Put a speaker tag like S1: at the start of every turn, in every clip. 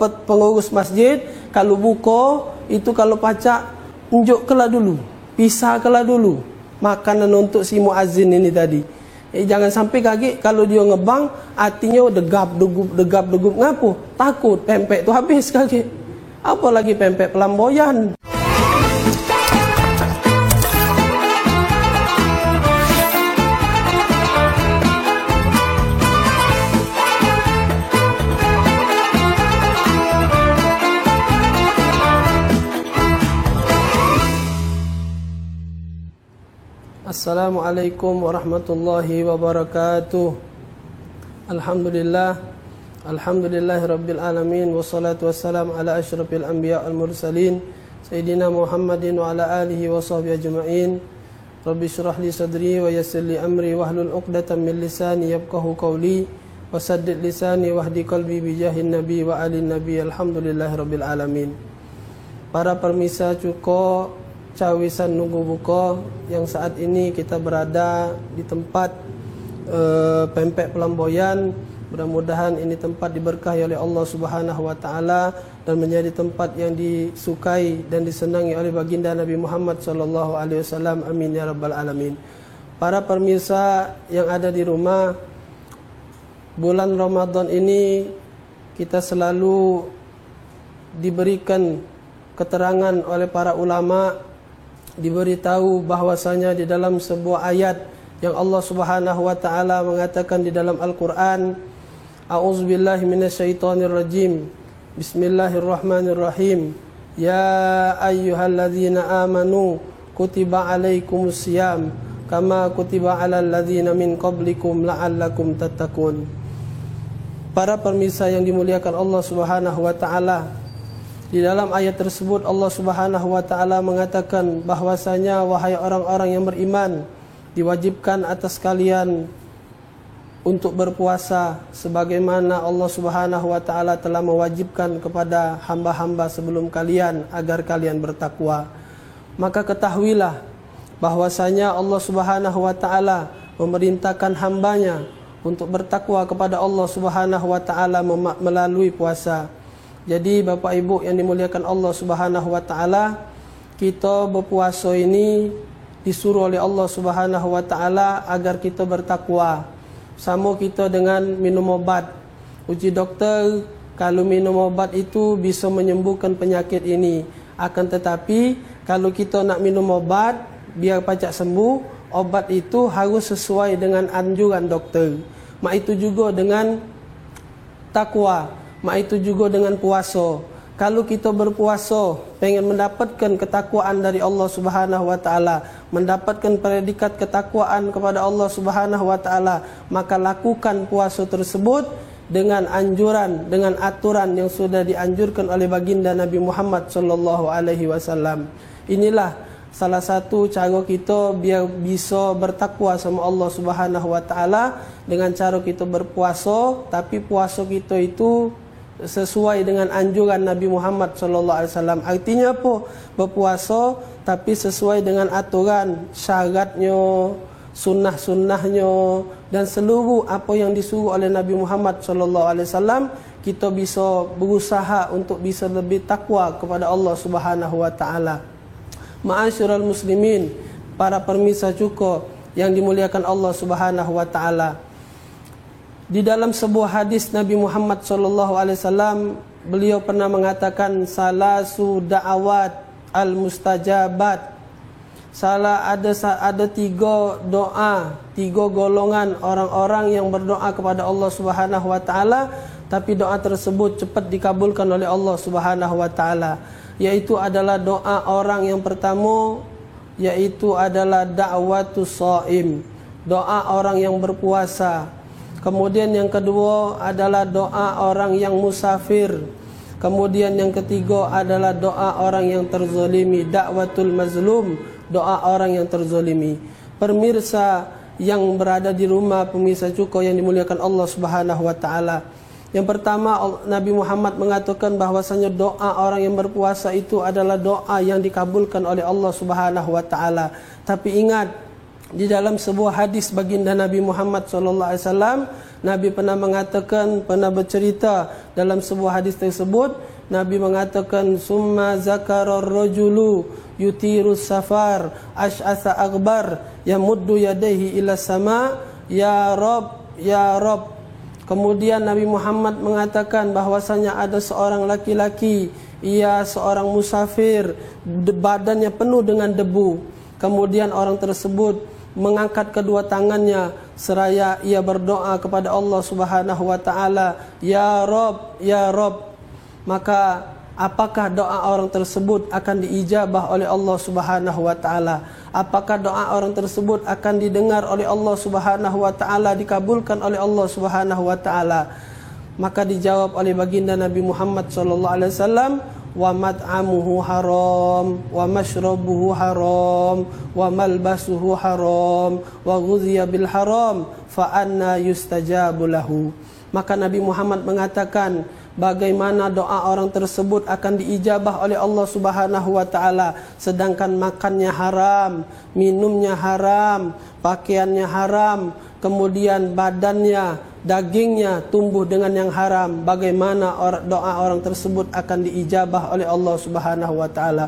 S1: dapat pengurus masjid, kalau buka itu kalau pacak unjuk kelah dulu, pisah kelah dulu makanan untuk si muazzin ini tadi. Jangan sampai kaget kalau dia ngebang artinya degap degup ngapo? Takut pempek tu habis kaget. Apalagi pempek pelamboyan. Assalamualaikum warahmatullahi wabarakatuh. Alhamdulillahirabbil alamin wassalatu wassalamu ala asyrafil anbiya wal mursalin sayyidina Muhammadin wa ala alihi wa sahbihi ajma'in. Rabbi shrah li sadri wa yassir li amri wahlul 'uqdatam min lisani yafqahu qawli wa saddid lisani wahdi qalbi bi jahin nabi wa alin nabi. Alhamdulillahirabbil alamin. Para permisa cuko cawisan nunggu buka yang saat ini kita berada di tempat pempek pelamboyan. Mudah-mudahan ini tempat diberkahi oleh Allah Subhanahu wa taala dan menjadi tempat yang disukai dan disenangi oleh baginda Nabi Muhammad sallallahu alaihi wasallam. Amin ya rabbal alamin. Para pemirsa yang ada di rumah, bulan Ramadan ini kita selalu diberikan keterangan oleh para ulama, diberitahu bahwasanya di dalam sebuah ayat yang Allah Subhanahu wa taala mengatakan di dalam Al-Qur'an, a'udzubillahi minasyaitonirrajim. Bismillahirrahmanirrahim. Ya ayyuhalladzina amanu kutiba alaikumusiyam kama kutiba alal ladzina min qablikum la'allakum tattaqun. Para pemirsa yang dimuliakan Allah Subhanahu wa taala, di dalam ayat tersebut Allah Subhanahu wa taala mengatakan bahwasanya wahai orang-orang yang beriman, diwajibkan atas kalian untuk berpuasa sebagaimana Allah Subhanahu wa taala telah mewajibkan kepada hamba-hamba sebelum kalian agar kalian bertakwa. Maka ketahuilah bahwasanya Allah Subhanahu wa taala memerintahkan hambanya untuk bertakwa kepada Allah Subhanahu wa taala melalui puasa. Jadi Bapak Ibu yang dimuliakan Allah Subhanahu wa taala, kita berpuasa ini disuruh oleh Allah Subhanahu wa taala agar kita bertakwa. Sama kita dengan minum obat. Uji doktor, kalau minum obat itu bisa menyembuhkan penyakit ini. Akan tetapi kalau kita nak minum obat biar pacak sembuh, obat itu harus sesuai dengan anjuran doktor. Mak itu juga dengan takwa. Mak itu juga dengan puasa. Kalau kita berpuasa pengen mendapatkan ketakwaan dari Allah Subhanahu wa taala, mendapatkan predikat ketakwaan kepada Allah Subhanahu wa taala, maka lakukan puasa tersebut dengan anjuran, dengan aturan yang sudah dianjurkan oleh baginda Nabi Muhammad sallallahu alaihi wasallam. Inilah salah satu cara kita biar bisa bertakwa sama Allah Subhanahu wa taala, dengan cara kita berpuasa, tapi puasa kita itu sesuai dengan anjuran Nabi Muhammad sallallahu alaihi wasallam. Artinya apa? Berpuasa tapi sesuai dengan aturan, syaratnya, sunnah-sunnahnya dan seluruh apa yang disuruh oleh Nabi Muhammad sallallahu alaihi wasallam. Kita bisa berusaha untuk bisa lebih takwa kepada Allah Subhanahu wa taala. Ma'asyiral muslimin, para permisa cuko yang dimuliakan Allah Subhanahu wa taala. Di dalam sebuah hadis Nabi Muhammad sallallahu alaihi wasallam, beliau pernah mengatakan salasu da'awat al-mustajabat. Ada tiga doa, tiga golongan orang-orang yang berdoa kepada Allah Subhanahu wa taala, tapi doa tersebut cepat dikabulkan oleh Allah Subhanahu wa taala. Yaitu adalah doa orang yang pertama, yaitu adalah da'watus shaim, doa orang yang berpuasa. Kemudian yang kedua adalah doa orang yang musafir. Kemudian yang ketiga adalah doa orang yang terzolimi, da'watul mazlum, doa orang yang terzolimi. Pemirsa yang berada di rumah, pemirsa cuko yang dimuliakan Allah Subhanahu wa taala, yang pertama Nabi Muhammad mengatakan bahwasanya doa orang yang berpuasa itu adalah doa yang dikabulkan oleh Allah Subhanahu wa taala. Tapi ingat, di dalam sebuah hadis baginda Nabi Muhammad sallallahu alaihi wasallam, Nabi pernah mengatakan, pernah bercerita dalam sebuah hadis tersebut, Nabi mengatakan, summa zakarar rajulu yutirus safar ash'atha akbar yamuddu yadayhi ila sama ya Rabb ya Rabb. Kemudian Nabi Muhammad mengatakan bahwasanya ada seorang laki-laki, ia seorang musafir, badannya penuh dengan debu. Kemudian orang tersebut mengangkat kedua tangannya seraya ia berdoa kepada Allah Subhanahu wa taala, ya Rabb ya Rabb. Maka apakah doa orang tersebut akan diijabah oleh Allah Subhanahu wa taala? Apakah doa orang tersebut akan didengar oleh Allah Subhanahu wa taala, dikabulkan oleh Allah Subhanahu wa taala? Maka dijawab oleh baginda Nabi Muhammad sallallahu alaihi wasallam, wa mat'amuhu haram wa mashrabuhu haram wa malbasuhu haram wa ghudhiya bil haram fa anna yustajabu lahu. Maka Nabi Muhammad mengatakan, bagaimana doa orang tersebut akan diijabah oleh Allah Subhanahu wa taala sedangkan makannya haram, minumnya haram, pakaiannya haram, kemudian badannya, dagingnya tumbuh dengan yang haram. Bagaimana doa orang tersebut akan diijabah oleh Allah Subhanahu wa taala?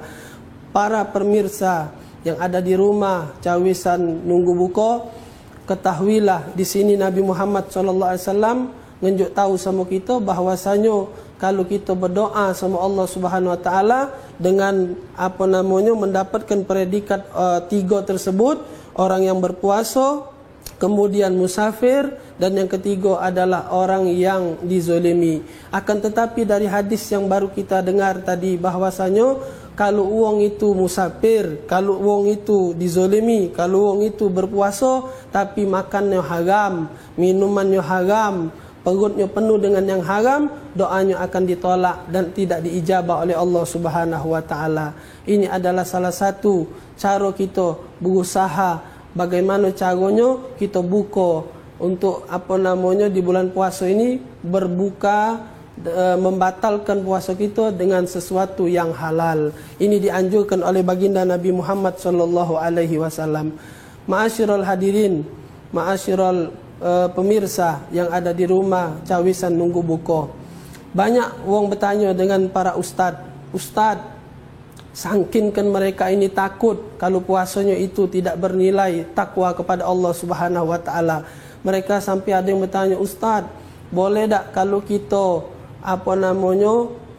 S1: Para pemirsa yang ada di rumah cawisan nunggu buka, ketahuilah di sini Nabi Muhammad sallallahu alaihi wasallam ngenjuk tahu sama kita bahwasanya kalau kita berdoa sama Allah Subhanahu wa taala dengan mendapatkan predikat tiga tersebut, orang yang berpuasa, kemudian musafir, dan yang ketiga adalah orang yang dizolimi. Akan tetapi dari hadis yang baru kita dengar tadi bahwasanya kalau uang itu musafir, kalau uang itu dizolimi, kalau uang itu berpuasa tapi makannya haram, minumannya haram, perutnya penuh dengan yang haram, doanya akan ditolak dan tidak diijabah oleh Allah Subhanahu wa taala. Ini adalah salah satu cara kita berusaha bagaimana caranya kita buka untuk di bulan puasa ini, berbuka, membatalkan puasa kita dengan sesuatu yang halal. Ini dianjurkan oleh baginda Nabi Muhammad sallallahu alaihi wasallam. Ma'asyiral hadirin, ma'asyiral pemirsa yang ada di rumah cawisan nunggu buka. Banyak orang bertanya dengan para ustaz, sangkinkan mereka ini takut kalau puasanya itu tidak bernilai takwa kepada Allah Subhanahu wa taala. Mereka sampai ada yang bertanya, ustaz, boleh tak kalau kita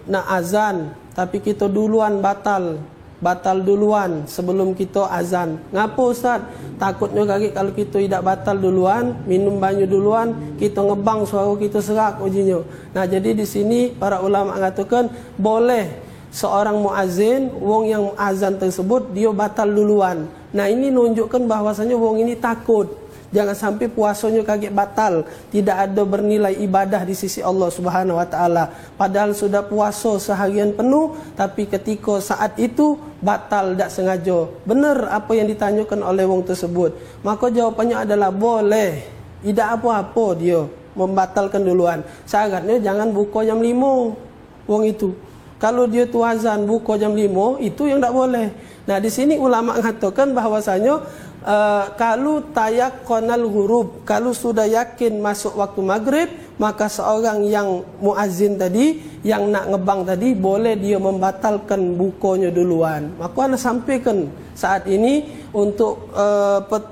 S1: nak azan tapi kita duluan batal duluan sebelum kita azan? Ngapa ustaz? Takutnya kaget kalau kita tidak batal duluan, minum banyu duluan, kita ngebang suara kita serak ujinya. Nah, jadi di sini para ulama mengatakan boleh seorang muazin, wong yang azan tersebut dia batal duluan. Nah, ini menunjukkan bahwasanya wong ini takut. Jangan sampai puasanya kaget batal, tidak ada bernilai ibadah di sisi Allah Subhanahu wa taala. Padahal sudah puasa seharian penuh, tapi ketika saat itu batal tak sengaja. Benar apa yang ditanyakan oleh wong tersebut. Maka jawapannya adalah boleh. Tidak apa-apa dia membatalkan duluan. Syaratnya jangan buka jam 5 wong itu. Kalau dia tu azan buka jam 5, itu yang tak boleh. Nah, di sini ulama mengatakan bahwasanya kalau tayaqqanal ghurub, kalau sudah yakin masuk waktu maghrib, maka seorang yang muazzin tadi, yang nak ngebang tadi, boleh dia membatalkan bukanya duluan. Maka anda sampaikan saat ini untuk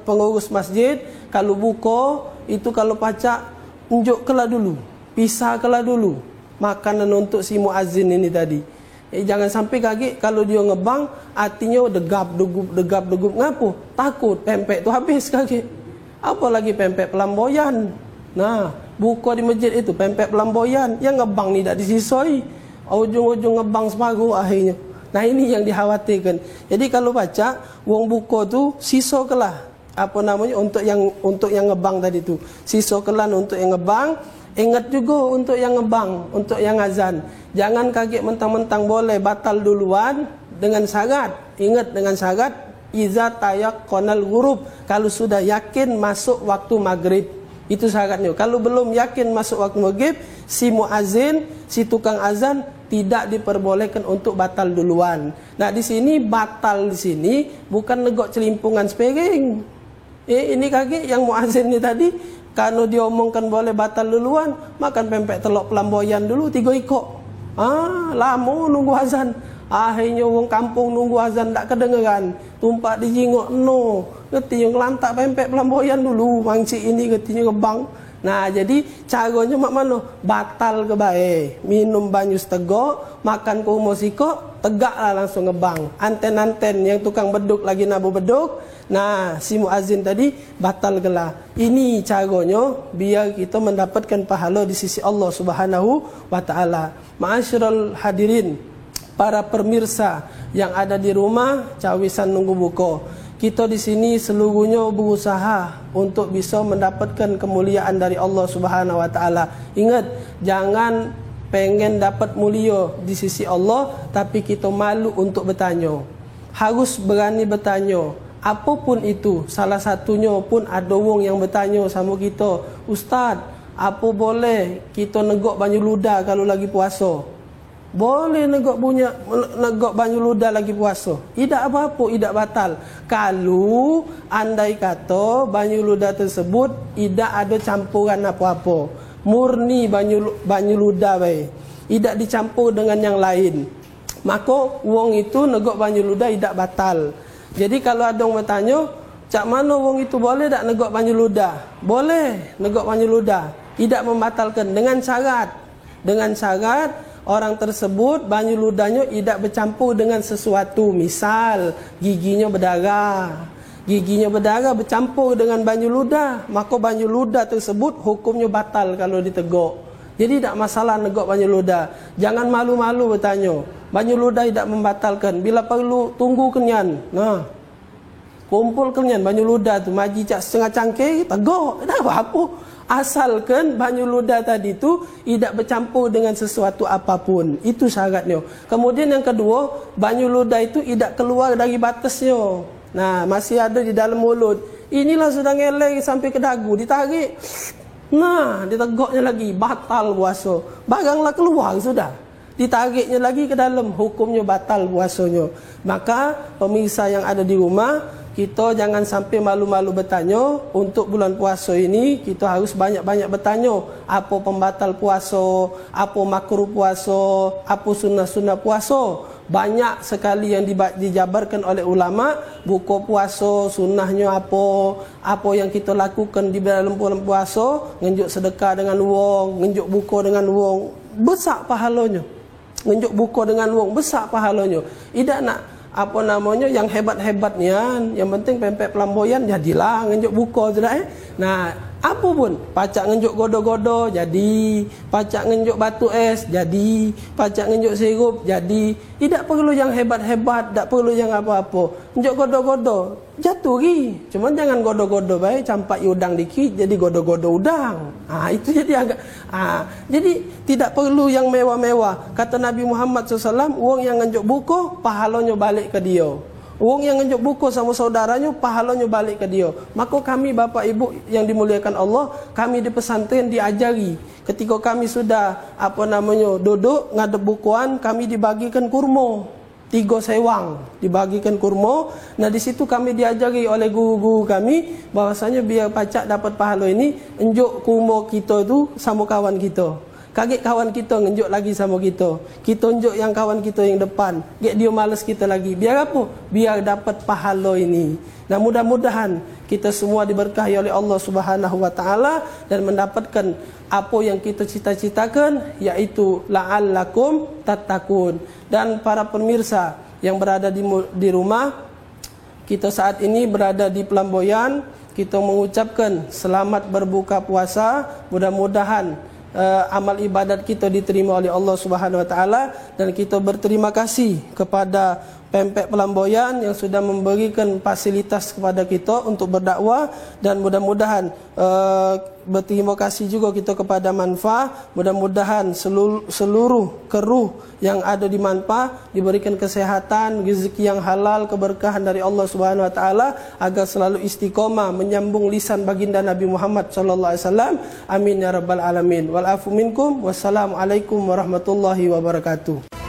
S1: pengurus masjid, kalau buka itu kalau pacak unjuk kelah dulu, pisah kelah dulu makanan untuk si muazzin ini tadi. Jangan sampai kaget kalau dia ngebang, artinya degap degup ngapo? Takut pempek tu habis kaget. Apalagi pempek pelamboyan. Nah, buka di masjid itu pempek pelamboyan, yang ngebang ni tak disisoi. Ujung-ujung ngebang separuh akhirnya. Nah, ini yang dikhawatirkan. Jadi kalau baca wong buka tu sisa kelah untuk yang ngebang tadi tu. Sisa kelah untuk yang ngebang. Ingat juga untuk yang ngebang, untuk yang azan. Jangan kaget mentang-mentang boleh batal duluan dengan syarat. Ingat dengan syarat iza tayaqqanal ghurub, kalau sudah yakin masuk waktu maghrib. Itu syaratnya. Kalau belum yakin masuk waktu maghrib, si muazin, si tukang azan tidak diperbolehkan untuk batal duluan. Nah, di sini batal di sini bukan negok celimpungan sepiring. Ini kaget yang muazin ni tadi Kalau dia omongkan boleh batal duluan, makan pempek telok pelamboyan dulu 3 ikok. Lama nunggu azan. Akhirnya orang kampung nunggu azan tak kedengeran. Tumpak di jingok no. Geti yang lantak pempek pelamboyan dulu. Mangcik ini getinya ngebang. Nah, jadi caranya mak mana? Batal ke baik. Minum banyu setegok, makan kurma sikok, tegaklah langsung ngebang. Anten-anten yang tukang beduk lagi nabu beduk. Nah, si muazzin tadi batal gelah. Ini caranya biar kita mendapatkan pahala di sisi Allah Subhanahu wa taala. Ma'asyiral hadirin, para pemirsa yang ada di rumah, cawisan nunggu buka. Kita di sini seluruhnya berusaha untuk bisa mendapatkan kemuliaan dari Allah Subhanahu wa taala. Ingat, jangan pengen dapat mulia di sisi Allah tapi kita malu untuk bertanya. Harus berani bertanya. Apapun itu, salah satunya pun ada orang yang bertanya sama kita, "Ustaz, apa boleh kita negok banyu ludah kalau lagi puasa?" Boleh negok banyu ludah lagi puasa. Tidak apa-apa, tidak batal. Kalau andai kata banyu ludah tersebut tidak ada campuran apa-apa. Murni banyu ludah baik. Tidak dicampur dengan yang lain. Maka wong itu negok banyu ludah tidak batal. Jadi kalau ada orang bertanya, "Cak mana wong itu boleh tak negok banyu ludah?" Boleh negok banyu ludah. Tidak membatalkan dengan syarat. Dengan syarat orang tersebut banyu ludahnya tidak bercampur dengan sesuatu. Misal giginya berdarah. Giginya berdarah bercampur dengan banyu ludah, maka banyu ludah tersebut hukumnya batal kalau ditegok. Jadi tak masalah negok banyu ludah. Jangan malu-malu bertanya. Banyu ludah tidak membatalkan. Bila perlu tunggu kenyan. Nah, kumpul kenyan banyu ludah tu maji cak setengah cangkir, tegok. Tak apa-apa. Asalkan banyu ludah tadi tu tidak bercampur dengan sesuatu apapun. Itu syaratnya. Kemudian yang kedua, banyu ludah itu tidak keluar dari batasnya. Nah, masih ada di dalam mulut. Inilah sudah ngeleng sampai ke dagu, ditarik. Nah, ditegoknya lagi, batal puasa. Baranglah keluar sudah. Ditariknya lagi ke dalam, hukumnya batal puasanya. Maka pemirsa yang ada di rumah, kita jangan sampai malu-malu bertanya. Untuk bulan puasa ini kita harus banyak-banyak bertanya. Apa pembatal puasa, apa makruh puasa, apa sunnah-sunnah puasa. Banyak sekali yang dijabarkan oleh ulama. Buka puasa, sunnahnya apa yang kita lakukan di dalam bulan puasa. Ngenjuk sedekah dengan wong, ngenjuk buka dengan wong, besar pahalanya. Ngenjuk buka dengan wong, besar pahalanya. Tidak nak yang hebat-hebatnya, yang penting pempek pelamboyan jadilah ngenjuk buka sudah. Nah, apa pun pacak ngenjuk godo-godo jadi, pacak ngenjuk batu es jadi, pacak ngenjuk sirup jadi. Tidak perlu yang hebat-hebat, tak perlu yang apa-apa. Ngenjuk godo-godo jatuh gi. Cuman jangan godo-godo baik campak udang dikit jadi godo-godo udang. Itu jadi agak jadi tidak perlu yang mewah-mewah. Kata Nabi Muhammad SAW, wong yang ngenjuk buka pahalanya balik ke dia. Wong yang ngenjuk buku sama saudaranya, pahalanya balik ke dia. Maka kami bapak ibu yang dimuliakan Allah, kami di pesantren diajari. Ketika kami sudah duduk ngadep bukuan, kami dibagikan kurma. 3 sewang dibagikan kurma. Nah, di situ kami diajari oleh guru-guru kami bahwasanya biar pacak dapat pahala ini, enjuk kurma kita itu sama kawan kita. Kaget kawan kita ngenjuk lagi sama kita. Kita unjuk yang kawan kita yang depan. Get dia malas kita lagi. Biar apa? Biar dapat pahala ini. Nah, mudah-mudahan kita semua diberkahi oleh Allah Subhanahu wa taala dan mendapatkan apa yang kita cita-citakan, yaitu la'allakum tattaqun. Dan para pemirsa yang berada di rumah, kita saat ini berada di Pelamboyan, kita mengucapkan selamat berbuka puasa. Mudah-mudahan amal ibadat kita diterima oleh Allah Subhanahu wa taala, dan kita berterima kasih kepada Pempek Pelamboyan yang sudah memberikan fasilitas kepada kita untuk berdakwah, dan mudah-mudahan berterima kasih juga kita kepada Manfa. Mudah-mudahan seluruh kru yang ada di Manfa diberikan kesehatan, rezeki yang halal, keberkahan dari Allah Subhanahu wa taala agar selalu istiqomah menyambung lisan baginda Nabi Muhammad sallallahu alaihi wasallam. Amin ya rabbal alamin. Wal afu minkum. Wassalamualaikum warahmatullahi wabarakatuh.